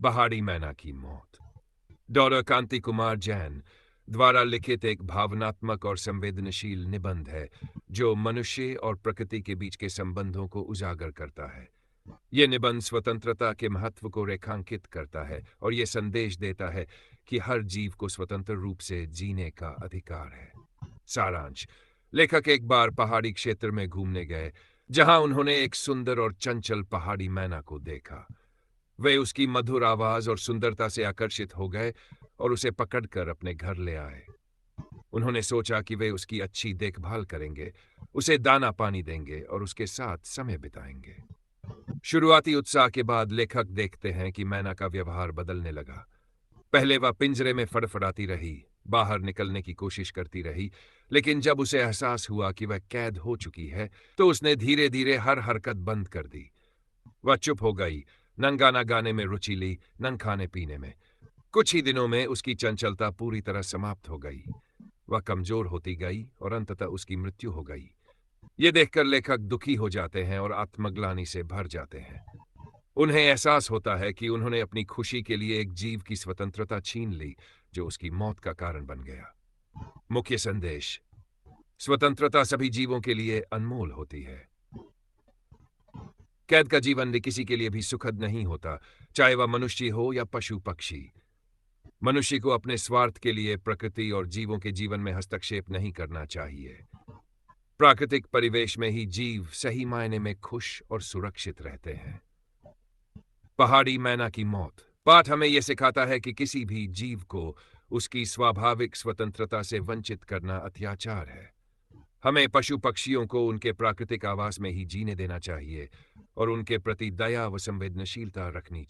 पहाड़ी मैना की मौत। डॉक्टर कांति कुमार जैन द्वारा लिखित एक भावनात्मक और संवेदनशील निबंध है जो मनुष्य और प्रकृति के बीच के संबंधों को उजागर करता है। यह निबंध स्वतंत्रता के महत्व को रेखांकित करता है और यह संदेश देता है कि हर जीव को स्वतंत्र रूप से जीने का अधिकार है। सारांश: लेखक एक बार पहाड़ी क्षेत्र में घूमने गए जहां उन्होंने एक सुंदर और चंचल पहाड़ी मैना को देखा। वे उसकी मधुर आवाज और सुंदरता से आकर्षित हो गए और उसे पकड़कर अपने घर ले आए। उन्होंने सोचा कि वे उसकी अच्छी देखभाल करेंगे, उसे दाना पानी देंगे और उसके साथ समय बिताएंगे। शुरुआती उत्साह के बाद लेखक देखते हैं कि मैना का व्यवहार बदलने लगा। पहले वह पिंजरे में फड़फड़ाती रही, बाहर निकलने की कोशिश करती रही, लेकिन जब उसे एहसास हुआ कि वह कैद हो चुकी है, तो उसने धीरे धीरे हर हरकत बंद कर दी। वह चुप हो गई, न गाना गाने में रुचि ली, न खाने पीने में। कुछ ही दिनों में उसकी चंचलता पूरी तरह समाप्त हो गई। वह कमजोर होती गई और अंततः उसकी मृत्यु हो गई। ये देखकर लेखक दुखी हो जाते हैं और आत्मग्लानि से भर जाते हैं। उन्हें एहसास होता है कि उन्होंने अपनी खुशी के लिए एक जीव की स्वतंत्रता छीन ली, जो उसकी मौत का कारण बन गया। मुख्य संदेश: स्वतंत्रता सभी जीवों के लिए अनमोल होती है। कैद का जीवन किसी के लिए भी सुखद नहीं होता, चाहे वह मनुष्य हो या पशु पक्षी। मनुष्य को अपने स्वार्थ के लिए प्रकृति और जीवों के जीवन में हस्तक्षेप नहीं करना चाहिए। प्राकृतिक परिवेश में ही जीव सही मायने में खुश और सुरक्षित रहते हैं। पहाड़ी मैना की मौत पाठ हमें यह सिखाता है कि किसी भी जीव को उसकी स्वाभाविक स्वतंत्रता से वंचित करना अत्याचार है। हमें पशु पक्षियों को उनके प्राकृतिक आवास में ही जीने देना चाहिए और उनके प्रति दया व संवेदनशीलता रखनी चाहिए।